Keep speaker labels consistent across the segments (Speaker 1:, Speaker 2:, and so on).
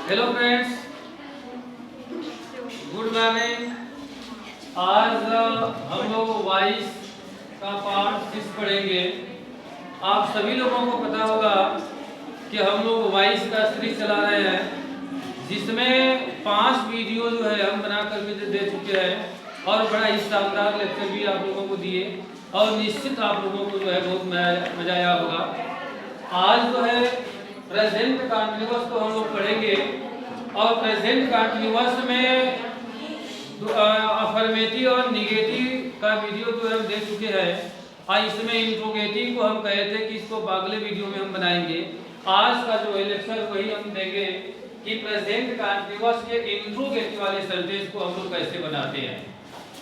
Speaker 1: Hello friends, good morning. आज हम लोग वॉइस का पार्ट 6 पढ़ेंगे। आप सभी लोगों को पता होगा कि हम लोग वॉइस का सीरीज चला रहे हैं, जिसमें 5 वीडियो जो है हम बना करके दे चुके हैं और बड़ा ही शानदार लेक्चर भी आप लोगों को दिए और निश्चित आप लोगों को जो है बहुत मजा आया होगा। आज जो है प्रेजेंट कंटीन्यूअस को हम लोग पढ़ेंगे और प्रेजेंट कंटीन्यूअस में अफर्मेटिव और निगेटिव का वीडियो जो हम दे चुके हैं और इसमें इंट्रोगेटिव को हम कहे थे कि इसको अगले वीडियो में हम बनाएंगे। आज का जो है लेक्चर वही हम देंगे कि प्रेजेंट कंटीन्यूअस के इंट्रोगेटिव वाले सेंटेंस को हम लोग कैसे बनाते हैं,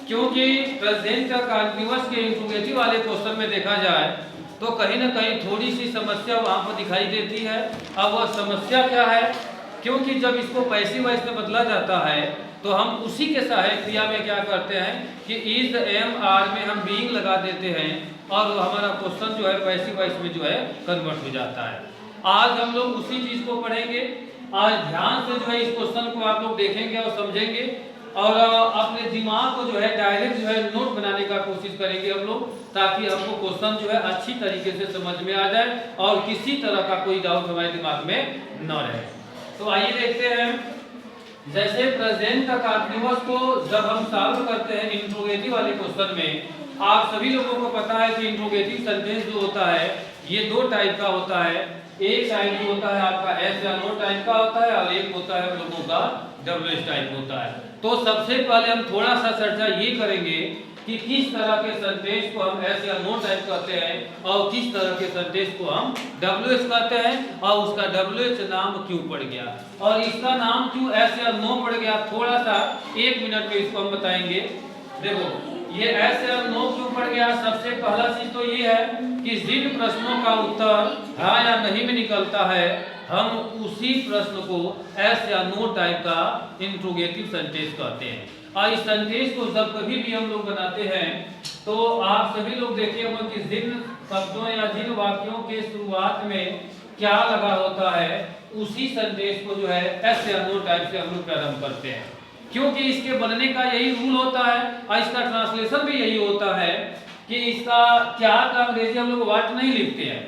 Speaker 1: क्योंकि प्रेजेंट कंटीन्यूअस के इंट्रोगेटिव वाले क्वेश्चन में देखा जाए तो कहीं ना कहीं थोड़ी सी समस्या वहां पर दिखाई देती है। अब वह समस्या क्या है, क्योंकि जब इसको पैसिव वॉइस में बदला जाता है तो हम उसी के सहायक क्रिया में क्या करते हैं कि इज एम आर में हम बीइंग लगा देते हैं और हमारा क्वेश्चन जो है पैसिव वॉइस में जो है कन्वर्ट हो जाता है। आज हम लोग उसी चीज को पढ़ेंगे। आज ध्यान से जो है इस क्वेश्चन को आप लोग देखेंगे और समझेंगे और अपने दिमाग को जो है डायरेक्ट जो है नोट बनाने का कोशिश करेंगे हम लोग, ताकि हमको क्वेश्चन जो है अच्छी तरीके से समझ में आ जाए और किसी तरह का कोई डाउट हमारे दिमाग में न रहे। तो आइए देखते हैं। जैसे प्रेजेंट कंटीन्यूअस को जब हम सॉल्व करते हैं इंट्रोगेटिव वाले क्वेश्चन में, आप सभी लोगों को पता है कि इंट्रोगेटिव सेंटेंस जो होता है ये 2 टाइप का होता है। एक टाइप जो होता है आपका एस या नो टाइप का होता है और एक होता है हम लोगों का डब्ल्यूएच टाइप होता है। तो सबसे पहले हम थोड़ा सा चर्चा ये करेंगे कि किस तरह के सेंटेंस को हम एस या नो टाइप कहते हैं और किस तरह के सेंटेंस को हम डब्ल्यूएच कहते हैं और उसका डब्ल्यूएच नाम क्यों पड़ गया और इसका नाम क्यों एस या नो पड़ गया। थोड़ा सा 1 मिनट में इसको हम बताएंगे। देखो ये एस या नो क्यों पड़ गया, सबसे पहला चीज तो ये है कि जिन प्रश्नों का उत्तर हाँ या नहीं में निकलता है हम उसी प्रश्न को एस या नो टाइप का इंट्रोगेटिव सेंटेंस कहते हैं। और इस सेंटेंस को जब कभी भी हम लोग बनाते हैं तो आप सभी लोग देखिए होंगे कि जिन शब्दों या जिन वाक्यों के शुरुआत में क्या लगा होता है उसी सेंटेंस को जो है एस या नो टाइप से हम लोग प्रारंभ करते हैं, क्योंकि इसके बनने का यही रूल होता है और इसका ट्रांसलेशन भी यही होता है कि इसका क्या का अंग्रेजी हम लोग व्हाट नहीं लिखते हैं,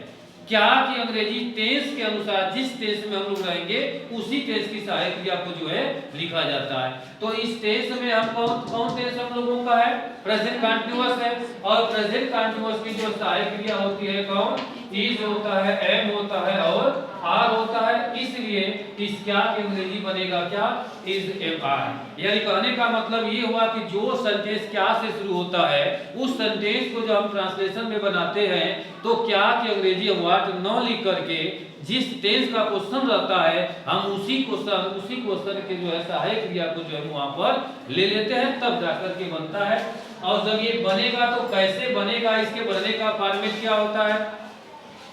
Speaker 1: क्या की अंग्रेजी टेंस के अनुसार जिस टेंस में हम लोग रहेंगे उसी टेंस की सहायक क्रिया को जो है लिखा जाता है। तो इस टेंस में हम कौन टेंस हम लोगों का है, प्रेजेंट कंटीन्यूअस है और प्रेजेंट कंटीन्यूअस की जो सहायक क्रिया होती है कौन, इज होता है, एम होता है और आर होता है। इसलिए इस क्या की अंग्रेजी बनेगा क्या, इज एम आर। यानी कहने का मतलब ये हुआ कि जो सेंटेंस क्या से शुरू होता है उस सेंटेंस को जब हम ट्रांसलेशन में बनाते हैं तो क्या की अंग्रेजी हम व्हाट न लिख करके जिस टेंस का क्वेश्चन रहता है हम उसी क्वेश्चन के जो है सहायक क्रिया को जो है वहां पर ले लेते हैं, तब जाकर के बनता है। और जब ये बनेगा तो कैसे बनेगा, इसके बनने का फॉर्मेट क्या होता है,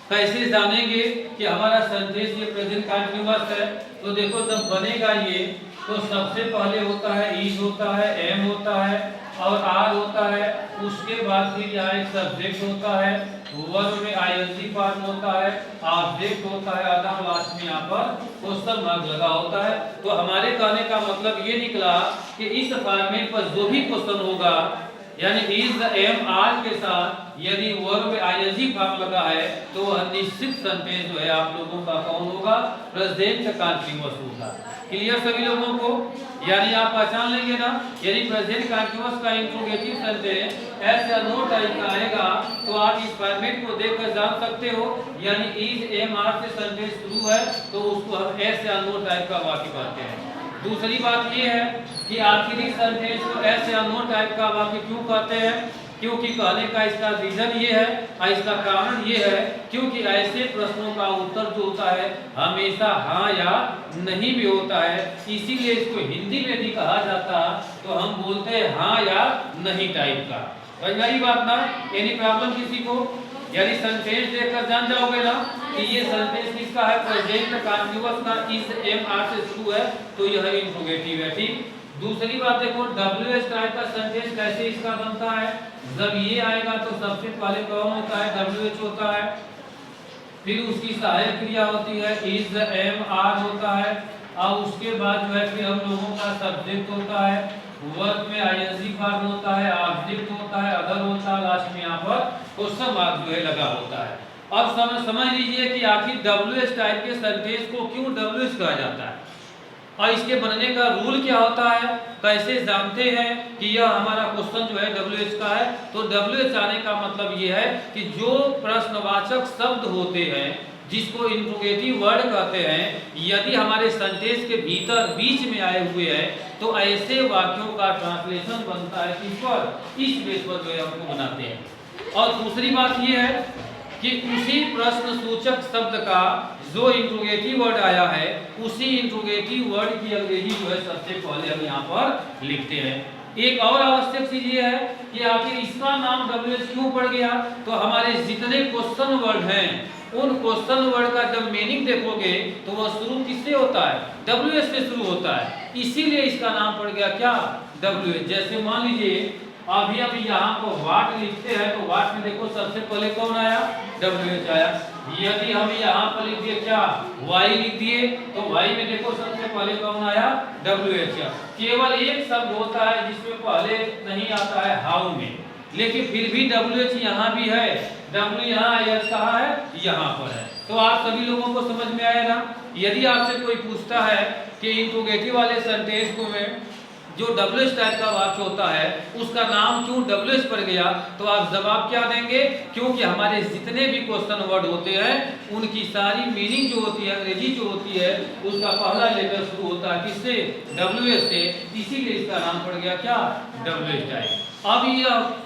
Speaker 1: कैसे जानेंगे कि हमारा सेंटेंस ये प्रेजेंट कंटीन्यूअस है। तो देखो जब बनेगा ये तो सबसे पहले होता है इज होता है, एम होता है और आर होता है, उसके बाद फिर यहाँ एक सब्जेक्ट होता है, वर्ब में आईएनजी फॉर्म होता है, ऑब्जेक्ट होता है, आधा लास्ट में यहाँ पर क्वेश्चन मार्क लगा होता है। तो हमारे कहने का मतलब ये निकला कि इस फॉर्मेट पर जो भी क्वेश्चन होगा यानी इज एम आर के साथ यदि वर्ब में आईएनजी फॉर्म लगा है तो वह निश्चित सेंटेंस जो है आप लोगों का कौन होगा, प्रेजेंट कंटीन्यूअस होगा। क्लियर सभी लोगों को, यानी आप पहचान लेंगे ना, यदि प्रेजेंट कंटीन्यूअस का इंट्रोगेटिव सेंटेंस एस या नो टाइप का आएगा तो आप इस फॉर्मेट को देखकर जान सकते हो, यानी इज एम आर से सेंटेंस शुरू है तो उसको हम एस या नो टाइप का वाक्य कहते हैं। दूसरी बात ये है कि आखिरी सेंटेंस को एस या नो टाइप का वाक्य क्यों कहते हैं, क्योंकि कहने का इसका रीजन ये है और इसका कारण ये है क्योंकि ऐसे प्रश्नों का उत्तर जो होता है हमेशा हाँ या नहीं भी होता है, इसीलिए इसको हिंदी में भी कहा जाता तो हम बोलते हैं हाँ या नहीं टाइप का। वही बात ना, एनी प्रॉब्लम किसी को, यानी सेंटेंस देखकर जान जाओगे ना कि ये सेंटेंस किसका है, प्रेजेंट कंटीन्यूअस का, इज एम आर से शुरू है तो यह इंट्रोगेटिव है। ठीक, दूसरी बात देखो डब्ल्यूएच टाइप का सेंटेंस कैसे इसका बनता है, जब ये आएगा तो सबसे पहले कौन होता है, डब्ल्यूएच होता है, फिर उसकी सहायक क्रिया होती है इज एम आर होता है और उसके बाद जो है फिर हम लोगों का सब्जेक्ट होता है, वर्ब में आईएनजी फॉर्म होता है, ऑब्जेक्ट होता है, अदर होता है, लास्ट में यहाँ पर क्वेश्चन मार्क जो है लगा होता है। अब समझ लीजिए कि आखिर WH टाइप के सेंटेंस को क्यों WH कहा जाता है और इसके बनने का रूल क्या होता है, कैसे जानते हैं कि यह हमारा क्वेश्चन जो है WH का है। तो WH आने का मतलब ये है कि जो प्रश्नवाचक शब्द होते हैं जिसको इंट्रोगेटिव वर्ड कहते हैं, यदि हमारे सेंटेंस के भीतर बीच में आए हुए हैं तो ऐसे वाक्यों का ट्रांसलेशन बनता है किस पर, इस बेस पर जो है हमको बनाते हैं। और दूसरी बात यह है कि उसी प्रश्न सूचक शब्द का जो इंट्रोगेटिव वर्ड आया है उसी इंट्रोगेटिव वर्ड की अंग्रेजी जो है सबसे पहले हम यहाँ पर लिखते हैं। एक और आवश्यक चीज ये है कि आखिर इसका नाम WH क्यों पड़ गया, तो हमारे जितने क्वेश्चन वर्ड हैं उन क्वेश्चन वर्ड का जब मीनिंग देखोगे तो वह शुरू किससे होता है, WH से शुरू होता है, इसीलिए इसका नाम पड़ गया क्या, WH। जैसे मान लीजिए अभी हम यहाँ को वाट लिखते हैं तो वाट में देखो सबसे पहले कौन आया, WH आया। यदि हम यहाँ पर लिख दिए क्या, Y लिख दिए तो Y में देखो सबसे पहले कौन आया, WH। केवल एक शब्द होता है जिसमें पहले नहीं आता है हाउ में, लेकिन फिर भी WH यहाँ भी है, W यहाँ H कहाँ है, यहाँ पर है। तो आप सभी लोगों को समझ में आएगा। यदि आपसे कोई पूछता है कि इंट्रोगेटिव वाले सेंटेंस को में जो WH टाइप का वाक्य होता है उसका नाम क्यों WH पड़ गया, तो आप जवाब क्या देंगे, क्योंकि हमारे जितने भी क्वेश्चन वर्ड होते हैं उनकी सारी मीनिंग जो होती है, अंग्रेजी जो होती है, उसका पहला लेटर शुरू होता है किससे, WH से, इसीलिए इसका नाम पड़ गया क्या, WH टाइप। अब यह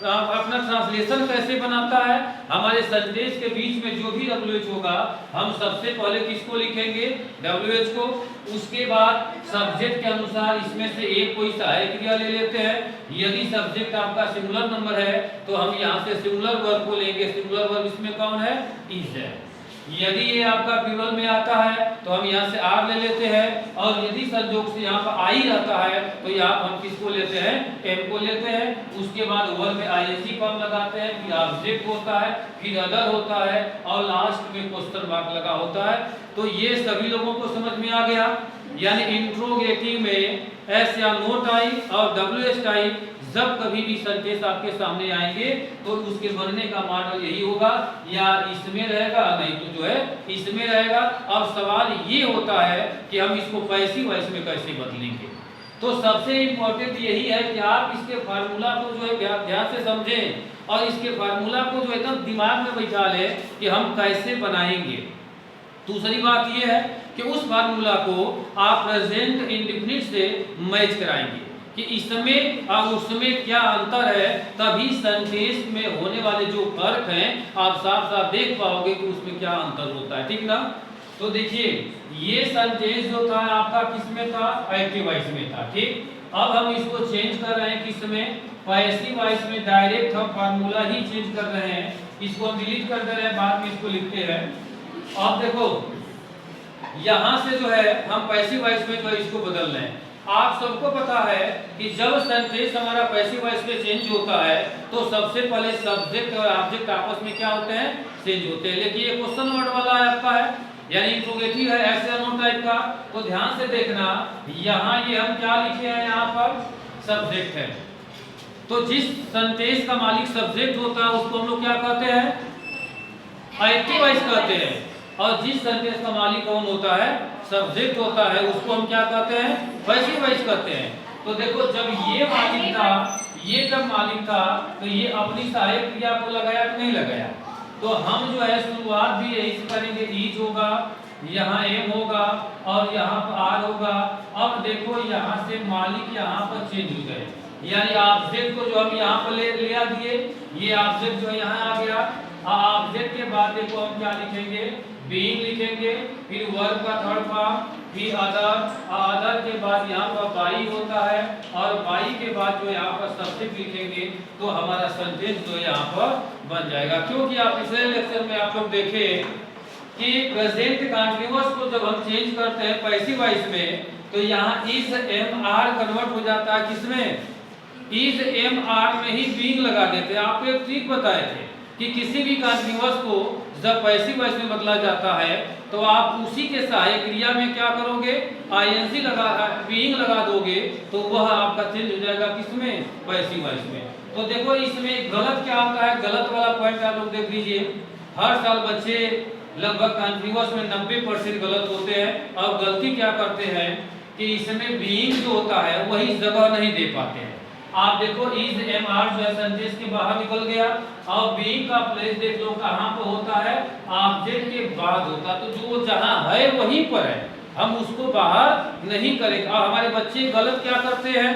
Speaker 1: अपना ट्रांसलेशन कैसे बनाता है, हमारे सेंटेंस के बीच में जो भी WH होगा हम सबसे पहले किसको लिखेंगे, WH को। उसके बाद सब्जेक्ट के अनुसार इसमें से एक कोई सहायक क्रिया ले लेते हैं। यदि सब्जेक्ट आपका सिंगुलर नंबर है तो हम यहाँ से सिंगुलर वर्ब को लेंगे, सिंगुलर वर्ब इसमें कौन है, इज है। यदि ये आपका प्लूरल में आता है तो हम यहाँ से आर ले लेते हैं, और यदि संयोग से यहाँ पर आई रहता है तो यहाँ हम किसको लेते हैं, एम को लेते हैं। उसके बाद वर्ब में आईएनजी फॉर्म लगाते हैं, फिर ऑब्जेक्ट होता है, फिर अदर होता है, और लास्ट में क्वेश्चन मार्क लगा होता है। तो ये सभी लोगों को समझ में आ गया। यानी इंट्रोगेटिव में एस या नो टाइप और WH टाइप जब कभी भी सेंटेंस आपके सामने आएंगे तो उसके बनने का मॉडल यही होगा, या इसमें रहेगा नहीं तो जो है इसमें रहेगा। अब सवाल ये होता है कि हम इसको पैसिव वॉइस में कैसे बदलेंगे। तो सबसे इम्पोर्टेंट यही है कि आप इसके फार्मूला को जो है ध्यान से समझें और इसके फार्मूला को जो एकदम दिमाग में बैठा लें कि हम कैसे बनाएंगे। दूसरी बात यह है कि उस फार्मूला को आप प्रेजेंट इंडेफिनिट से मैच कराएंगे कि इसमें और उसमें क्या अंतर है, तभी सेंटेंस में होने वाले जो फर्क हैं आप साफ साफ देख पाओगे कि उसमें क्या अंतर होता है, ठीक ना। तो देखिए ये सेंटेंस जो था आपका किसमें था, एक्टिव वॉइस में था, ठीक। अब हम इसको चेंज कर रहे हैं किसमें, पैसिव वॉइस में। डायरेक्ट हम फार्मूला ही चेंज कर रहे हैं, इसको हम डिलीट कर दे रहे हैं, बाद में इसको लिखते हैं। अब देखो यहाँ से जो है हम पैसिव वॉइस में जो है इसको बदल रहे हैं। आप सबको पता है कि जब सेंटेंस हमारा पैसिव वॉइस में चेंज होता है तो सबसे पहले सब्जेक्ट और ऑब्जेक्ट आपस में क्या होते हैं, चेंज होते हैं। लेकिन ये क्वेश्चन वर्ड वाला है आपका है, यानी इंट्रोगेटिव है, ऐसे या नो टाइप का। तो ध्यान से देखना, यहाँ ये हम क्या लिखे हैं, यहाँ पर सब्जेक्ट है। तो जिस सेंटेंस का मालिक सब्जेक्ट होता है उसको हम लोग क्या कहते हैं, एक्टिव वॉइस कहते हैं, और जिस सेंटेंस का मालिक कौन होता है, सब्जेक्ट होता है, उसको हम क्या कहते हैं, पैसिव वॉइस कहते हैं। तो देखो जब ये मालिक था, ये जब मालिक था तो ये अपनी सहायक क्रिया को लगाया कि नहीं लगाया। तो हम जो है शुरुआत भी यही से करेंगे, ईज होगा, यहाँ एम होगा और यहाँ पर आर होगा। अब देखो यहाँ से मालिक यहाँ पर चेंज हो गए, यानी ऑब्जेक्ट को जो हम यहाँ पर ले आ दिए, ये ऑब्जेक्ट जो है यहाँ आ गया। ऑब्जेक्ट के बाद देखो हम क्या लिखेंगे, बीइंग लिखेंगे, फिर वर्ब का थर्ड फॉर्म, फिर अदर के बाद यहाँ पर बाई होता है, और बाई के बाद जो यहाँ पर सब्जेक्ट लिखेंगे तो हमारा सेंटेंस जो यहाँ पर बन जाएगा। क्योंकि आप पिछले लेक्चर में आप लोग देखे कि प्रेजेंट कंटीन्यूअस को जब हम चेंज करते हैं पैसिव वॉइस में तो यहाँ इज एम आर कन्वर्ट हो जाता है किसमें, इज एम आर में ही बीइंग लगा देते हैं। आपको एक ट्रिक बताए थे कि किसी भी कंटीन्यूअस को जब पैसिव वॉइस में बदला जाता है तो आप उसी के सहायक क्रिया में क्या करोगे, आईएनजी लगा बीइंग लगा दोगे, तो वह आपका चेंज हो जाएगा किसमें, पैसिव वॉइस में। तो देखो इसमें गलत क्या होता है, गलत वाला पॉइंट आप लोग देख लीजिए। हर साल बच्चे लगभग कंटिन्यूअस में 90% गलत होते हैं। अब गलती क्या करते हैं कि इसमें बीइंग जो होता है वही जगह नहीं दे पाते हैं। आप देखो इज एमआर जो है सेंटेंस के बाहर निकल गया, और बीइंग का प्लेस देख लो कहाँ पर होता है, ऑब्जेक्ट के बाद होता, तो जो जहाँ है वहीं पर है, हम उसको बाहर नहीं करेंगे। और हमारे बच्चे गलत क्या करते हैं,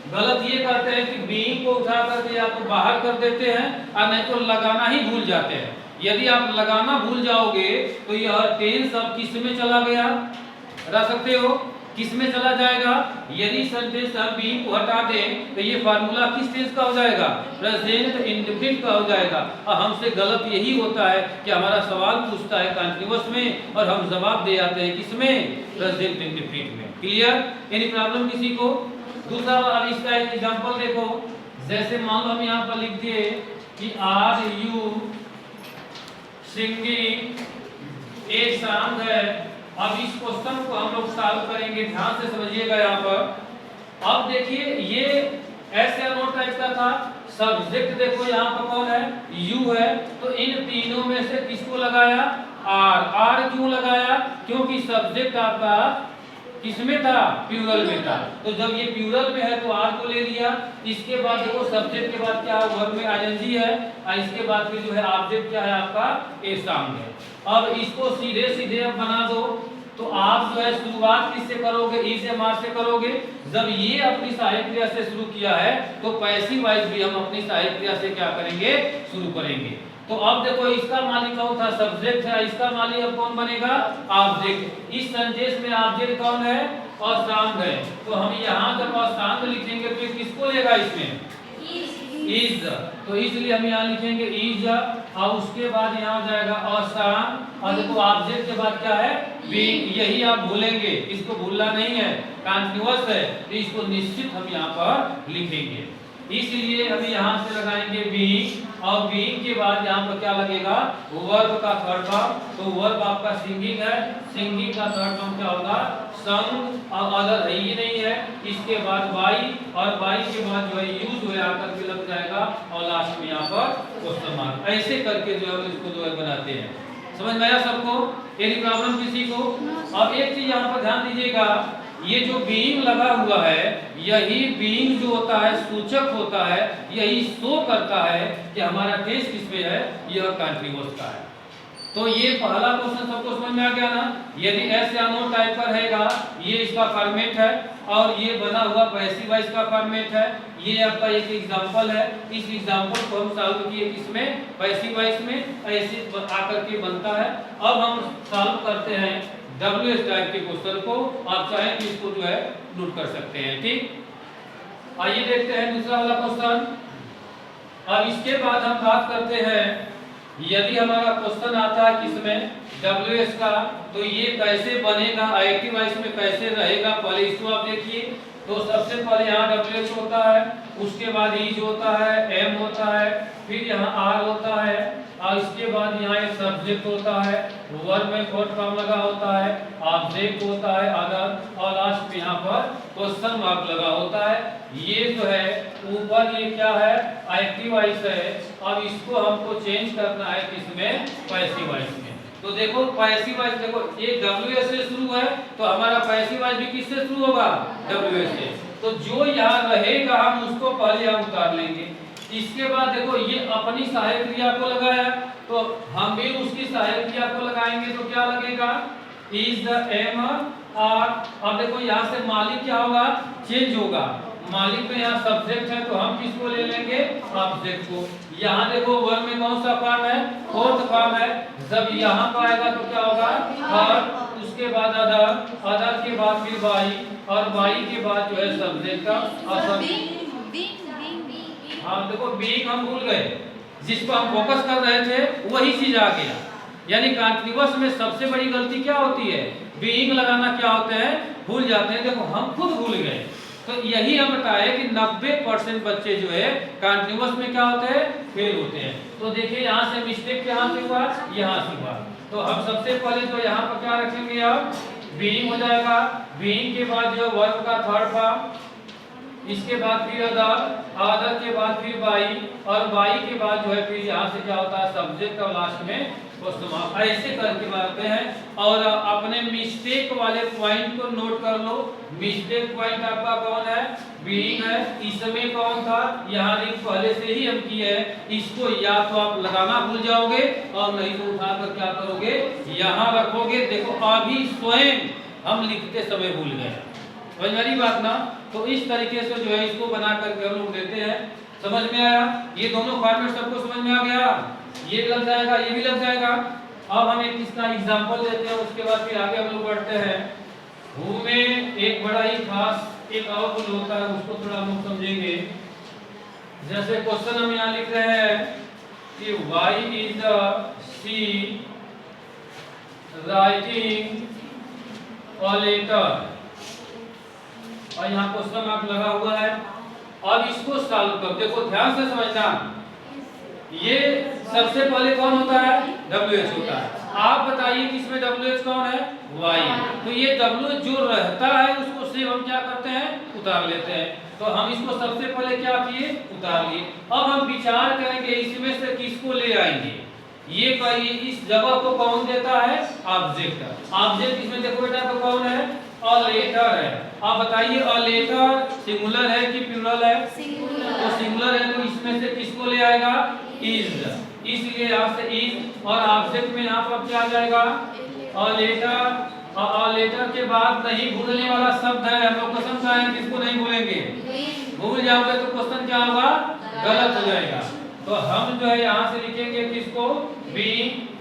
Speaker 1: गलत ये करते हैं कि बीइंग को उठा करके या तो बाहर कर देते हैं और नहीं तो लगाना ही भूल जाते हैं। यदि आप लगाना भूल जाओगे तो यह टेंस अब किस में चला गया, बता सकते हो किस में चला जाएगा। यदि सेंटेंस हम बीइंग को हटा दें तो ये फार्मूला किस टेंस का हो जाएगा, प्रेजेंट इंडेफिनिट का हो जाएगा। और हमसे गलत यही होता है कि हमारा सवाल पूछता है कंटीन्यूअस में और हम जवाब दे आते हैं किसमें, प्रेजेंट इंडेफिनिट में। क्लियर, एनी प्रॉब्लम किसी को। दूसरा अब इसका एक एग्जांपल देखो, जैसे मान लो हम यहाँ पर लिख दिए कि आर यू सिंगिंग एक सॉन्ग है। अब इस क्वेश्चन को हम लोग सॉल्व करेंगे, ध्यान से समझिएगा यहाँ पर। अब देखिए ये ऐसे या नो टाइप का था, सब्जेक्ट देखो यहाँ पर कौन है, यू है, तो इन तीनों में से किसको लगाया, आर। आर क्यों लगाया, क्योंकि सब्जेक्ट आपका किसमें था, प्लूरल में था। तो जब ये प्लूरल में है तो आर को ले लिया। इसके बाद देखो सब्जेक्ट के बाद क्या है, वर्ब में आईएनजी है, और इसके बाद फिर जो है ऑब्जेक्ट क्या है आपका, ए सॉन्ग है। अब इसको सीधे सीधे अब बना दो, तो आप जो है शुरुआत किससे करोगे, ई से मार से करोगे। जब ये अपनी सहायक क्रिया से शुरू किया है तो पैसिव वॉइस भी हम अपनी सहायक क्रिया से क्या करेंगे, शुरू करेंगे। तो अब देखो इसका मालिक कौन था, सब्जेक्ट है, इसका मालिक अब कौन बनेगा, ऑब्जेक्ट। इस सेंटेंस में ऑब्जेक्ट कौन है, और सॉन्ग है। तो हम यहाँ जब सॉन्ग लिखेंगे तो किसको लेगा, इसमें इज, तो इसलिए हम यहाँ लिखेंगे इज, और उसके बाद यहाँ जाएगा और सॉन्ग, और देखो ऑब्जेक्ट के बाद क्या है, बीइंग। यही आप भूलेंगे, इसको भूलना नहीं है, कंटीन्यूअस है, तो इसको निश्चित हम यहाँ पर लिखेंगे। इसलिए हम यहाँ से लगाएंगे बीइंग, और बीइंग के बाद यहाँ पर क्या लगेगा, वर्ब का थर्ड फॉर्म। तो वर्ब आपका सिंगिंग है, सिंगिंग का थर्ड फॉर्म क्या होगा, संग, और अदर है ही नहीं है। इसके बाद बाई, और बाई के बाद जो है यूज हुए आकर के लग जाएगा, और लास्ट में यहाँ पर क्वेश्चन मार्क। ऐसे करके जो है इसको जो है बनाते हैं। समझ में आया सबको, एनी प्रॉब्लम किसी को। अब एक चीज यहाँ पर ध्यान दीजिएगा, ये जो बीइंग लगा हुआ है, यही बीइंग जो होता है सूचक होता है, यही शो करता है कि हमारा टेस्ट किसमें है, यह कंटीन्यूअस का है। तो ये पहला क्वेश्चन सबको समझ में आ गया ना। यदि एस या नो टाइप पर रहेगा, ये इसका फॉर्मेट है, और ये बना हुआ पैसिव वॉइस का फॉर्मेट है। ये आपका एक एग्जांपल है, इस एग्जांपल को हम सॉल्व किए किसमें, पैसिव वॉइस में, ऐसे आकर के बनता है। अब हम सॉल्व करते हैं WH टाइप के क्वेश्चन को, आप चाहें तो इसको जो है नोट कर सकते हैं, ठीक। आइए देखते हैं दूसरा वाला क्वेश्चन। अब इसके बाद हम बात करते हैं, यदि हमारा क्वेश्चन आता है किसमें, WH का, तो ये कैसे बनेगा, एक्टिव वॉइस में कैसे रहेगा, पहले इसको आप देखिए। तो सबसे पहले यहाँ WH होता है, उसके बाद इज होता है, M होता है, फिर यहाँ R होता है, और इसके बाद यहाँ एक सब्जेक्ट होता है, वर्ब में फोर्थ फॉर्म लगा होता है, ऑब्जेक्ट होता है अदर, और लास्ट में यहाँ पर क्वेश्चन मार्क लगा होता है। ये जो है ऊपर ये क्या है, एक्टिव वॉइस है। अब इसको हमको चेंज करना है किसमें, पैसिव वॉइस में। तो देखो पैसिव वॉइस, देखो ये WH से शुरू है, तो हमारा पैसिव वॉइस भी किससे शुरू होगा, WH से। तो जो यहाँ रहेगा हम उसको पहले हम उतार लेंगे। इसके बाद देखो ये अपनी सहायक क्रिया को लगाया, तो हम भी उसकी सहायक क्रिया को लगाएंगे, तो क्या लगेगा, इज द एम आर। अब देखो यहाँ से मालिक क्या होगा, चेंज होगा। मालिक में यहाँ सब्जेक्ट है, तो हम किसको ले लेंगे, ऑब्जेक्ट को। यहाँ देखो वर्ब में कौन सा फॉर्म है, फोर्थ फॉर्म है। जब यहाँ पर आएगा तो क्या होगा, थर्ड, उसके बाद अदर, अदर के बाद फिर बाई, और बाई के बाद जो है सब्जेक्ट का, और हाँ देखो बीइंग हम भूल गए, जिस पर हम फोकस कर रहे थे वही चीज आ गया। यानी कंटीन्यूअस में सबसे बड़ी गलती क्या होती है, बीइंग लगाना क्या होते हैं, भूल जाते हैं। देखो हम खुद भूल गए, तो यही हम बताए कि 90% बच्चे जो है कंटिन्यूअस में क्या होते हैं, फेल होते हैं। तो देखिए यहाँ से मिस्टेक यहाँ से हुआ, यहाँ से हुआ। तो हम सबसे पहले तो यहाँ पर क्या रखेंगे, अब बीइंग हो जाएगा। बीइंग के बाद जो वर्ब का थर्ड फॉर्म, इसके बाद फिर अदर के बाद फिर बाई, और बाई के बाद जो है फिर यहाँ से क्या होता है सब्जेक्ट, और लास्ट में क्वेश्चन मार्क। ऐसे करके बनाते हैं। और अपने मिस्टेक वाले पॉइंट को नोट कर लो। मिस्टेक पॉइंट आपका कौन है, बीइंग है। इसमें कौन था, यहाँ लिंक पहले से ही हम किए है। इसको या तो आप लगाना भूल जाओगे और नहीं तो उठाकर क्या करोगे, यहाँ रखोगे। देखो अभी स्वयं हम लिखते समय भूल गए, समझ वाली बात ना। तो इस तरीके से जो है इसको बना करके हम लोग देते हैं। समझ में आया, ये दोनों फॉर्मेट सबको समझ में आ गया। ये भी लग जाएगा, ये भी लग जाएगा। अब हम एक इसका एग्जांपल देते हैं, उसके बाद फिर आगे हम लोग बढ़ते हैं। हु में एक बड़ा ही खास एक अवगुण होता है, उसको थोड़ा हम लोग समझेंगे। जैसे क्वेश्चन हम यहाँ लिख रहे हैं कि why is she writing a letter, और यहाँ क्वेश्चन मार्क लगा हुआ है। अब इसको सॉल्व कर, देखो ध्यान से समझना। ये सबसे पहले कौन होता है, WH होता है। आप बताइए कि इसमें WH कौन है, Y। तो ये WH जो रहता है उसको से हम क्या करते हैं, उतार लेते हैं। तो हम इसको सबसे पहले क्या किए, उतार लिए। अब हम विचार करेंगे इसमें से किसको ले आएंगे। ये कहिए इस जगह को कौन देता है, ऑब्जेक्ट। ऑब्जेक्ट इसमें देखो बेटा तो कौन है, अ लेटर है। आप बताइए अ लेटर सिंगुलर है कि प्लूरल है, सिंगुलर। तो सिंगुलर है तो इसमें से किसको ले आएगा, इज। इसलिए यहाँ से इज, और ऑब्जेक्ट में यहाँ पर क्या आ जाएगा, अ लेटर। अ लेटर के बाद नहीं भूलने वाला शब्द है, हम लोग कसम खाए हैं किसको नहीं भूलेंगे। भूल जाओगे तो क्वेश्चन क्या होगा, गलत हो जाएगा। तो हम जो है यहाँ से लिखेंगे किसको, बी।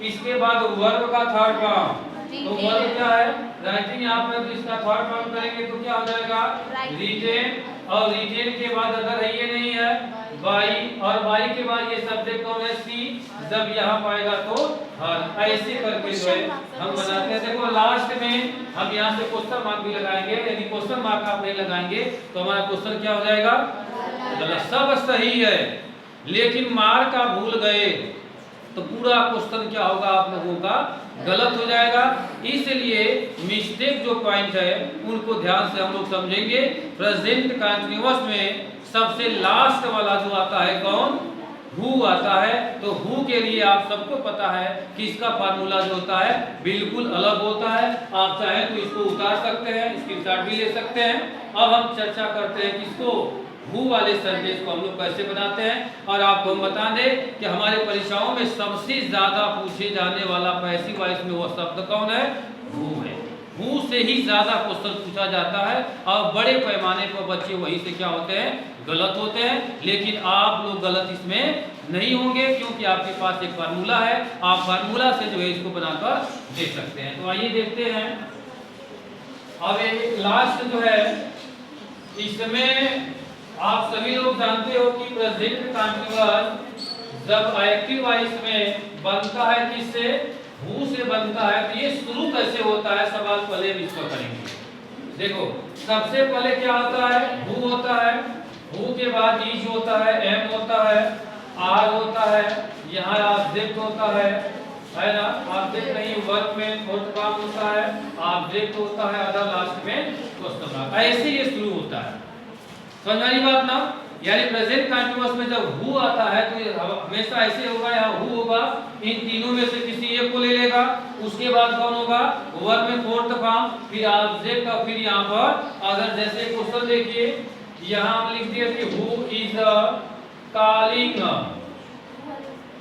Speaker 1: इसके बाद वर्ब का थर्ड फॉर्म, तो वर्ब क्या है, राइटिंग। यहाँ पे तो इसका थर्ड फॉर्म करेंगे तो क्या हो जाएगा, रिटेन। और रिटेन के बाद अगर है ये नहीं है बाई, और बाई के बाद ये सब्जेक्ट कौन है, सी। जब यहाँ पाएगा तो हर। ऐसे करके जो है हम बनाते हैं। देखो लास्ट में हम यहाँ से क्वेश्चन मार्क भी लगाएंगे। यदि क्वेश्चन मार्क आप नहीं लगाएंगे तो हमारा क्वेश्चन क्या हो जाएगा, गलत। सब सही है लेकिन मार्क आप भूल गए तो पूरा क्वेश्चन क्या होगा आप लोगों का, गलत हो जाएगा। इसलिए मिस्टेक जो पॉइंट है उनको ध्यान से हम लोग समझेंगे। प्रेजेंट कंटीन्यूअस में सबसे लास्ट वाला जो आता है कौन, हु आता है। तो हु के लिए आप सबको पता है कि इसका फार्मूला जो होता है बिल्कुल अलग होता है। आप चाहें तो इसको उतार सकते हैं, स्क्रीनशॉट भी ले सकते हैं। अब हम चर्चा करते हैं किसको, हु वाले सेंटेंस को हम लोग कैसे बनाते हैं। और आपको हम बता दें कि हमारे परीक्षाओं में सबसे ज्यादा पूछे जाने वाला पैसिव वॉइस में वो शब्द कौन है, हु है। हु से ही ज्यादा क्वेश्चन पूछा जाता है और बड़े पैमाने पर बच्चे वहीं से क्या होते हैं, गलत होते हैं। लेकिन आप लोग गलत इसमें नहीं होंगे क्योंकि आपके पास एक फार्मूला है। आप फार्मूला से जो है इसको बनाकर दे सकते हैं। तो आइए देखते हैं। अब एक लास्ट जो है इसमें आप सभी लोग जानते हो कि प्रेजेंट कंटीन्यूअस जब एक्टिव वॉइस में बनता है किससे, हु से बनता है। तो ये शुरू कैसे होता है सवाल पहले हम इसको करेंगे। देखो सबसे पहले क्या होता है, हु होता है। हु के बाद इज होता है, एम होता है, आर होता है, यहाँ ऑब्जेक्ट होता है ना। ऑब्जेक्ट नहीं, वर्ब में फोर्थ फॉर्म होता है, ऑब्जेक्ट होता है, अदर लास्ट में क्वेश्चन मार्क। ऐसे ये शुरू होता है, समझ आई बात ना। यानी प्रेजेंट कंटीन्यूअस में जब हु आता है तो ये हमेशा ऐसे होगा, यहाँ हु होगा, इन तीनों में से किसी एक को ले लेगा। उसके बाद कौन होगा, वर्ब में फोर्थ फॉर्म, फिर ऑब्जेक्ट, और फिर यहाँ पर अगर जैसे क्वेश्चन देखिए यहाँ हम लिख दिए कि हु इज कॉलिंग,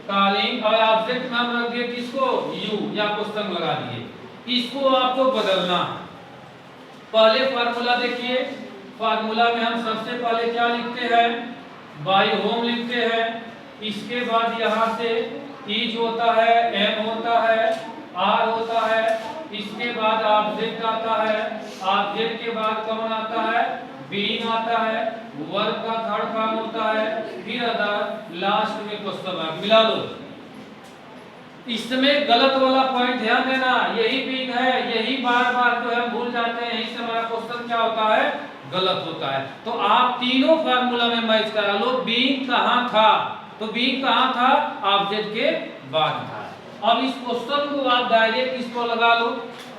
Speaker 1: कॉलिंग, और ऑब्जेक्ट में हम रख दिए किसको, यू, या क्वेश्चन लगा दिए। इसको आपको बदलना है। पहले फार्मूला देखिए, फार्मूला में हम सबसे पहले क्या लिखते हैं, बाय होम लिखते हैं। इसके बाद यहाँ से इज होता है, एम होता है, आर होता है, इसके बाद ऑब्जेक्ट आता है, ऑब्जेक्ट के बाद कौन आता है, बीइंग आता है, वर्ब का थर्ड फॉर्म होता है, फिर अदर, लास्ट में क्वेश्चन मार्क। मिला लो। इसमें गलत वाला पॉइंट ध्यान देना, यही बीइंग है, यही बार बार जो है भूल जाते हैं। यही से हमारा क्वेश्चन क्या होता है, गलत होता है। तो आप तीनों फार्मूला में मैच करा लो। बीइंग कहाँ था, तो बीइंग कहाँ था, ऑब्जेक्ट के बाद था। अब इस क्वेश्चन को आप डायरेक्ट इसको लगा लो।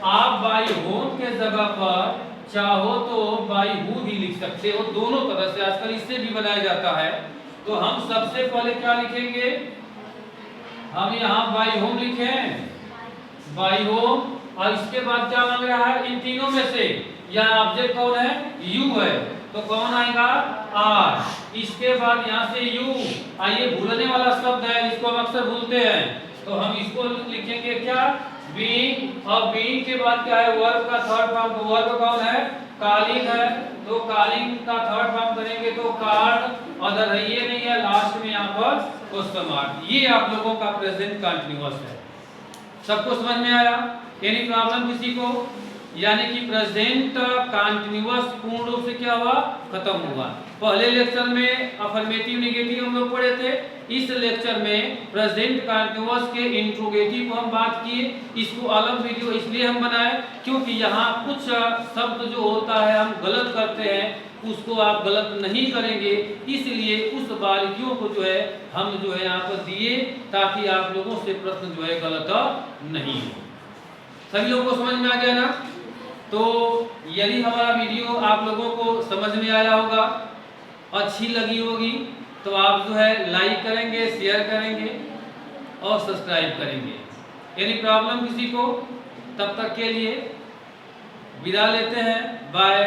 Speaker 1: आप बाई होम के जगह पर चाहो तो बाई हु भी लिख सकते हो, दोनों तरह से आजकल इससे भी बनाया जाता है। तो हम सबसे पहले क्या लिखेंगे, हम यहाँ बाई होम लिखे, बाई होम, और इसके बाद क्या मांग रहा है, इन तीनों में से यह ऑब्जेक्ट कौन है, यू है, तो कौन आएगा, आर। इसके बाद यहाँ से यू, आइए भूलने वाला शब्द है जिसको हम अक्सर भूलते हैं, तो हम इसको लिखेंगे क्या, बीइंग। और बीइंग के बाद क्या है, वर्ब का थर्ड फॉर्म, तो वर्ब कौन है, कॉलिंग है, तो कॉलिंग का थर्ड फॉर्म करेंगे तो कार्ड, अदर है ये नहीं है, लास्ट में यहाँ पर क्वेश्चन मार्क। ये आप लोगों का प्रेजेंट कंटीन्यूअस है। सबको समझ में आया, एनी प्रॉब्लम किसी को, यानी कि प्रेजेंट कंटीन्यूअस पूर्ण रूप से क्या हुआ, खत्म हुआ। पहले लेक्चर में अफर्मेटिव नेगेटिव हम लोग पढ़े थे, इस लेक्चर में प्रेजेंट कंटीन्यूअस के इंट्रोगेटिव को हम बात किए। इसको अलग वीडियो इसलिए हम बनाए क्योंकि यहाँ कुछ शब्द जो होता है हम गलत करते हैं, उसको आप गलत नहीं करेंगे, इसलिए उस बारीकियों को जो है हम जो है यहाँ पर दिए ताकि आप लोगों से प्रश्न जो है गलत नहीं हो। सभी लोगों को समझ में आ गया ना। तो यदि हमारा वीडियो आप लोगों को समझ में आया होगा, अच्छी लगी होगी, तो आप जो है लाइक करेंगे, शेयर करेंगे और सब्सक्राइब करेंगे। एनी प्रॉब्लम किसी को, तब तक के लिए विदा लेते हैं, बाय।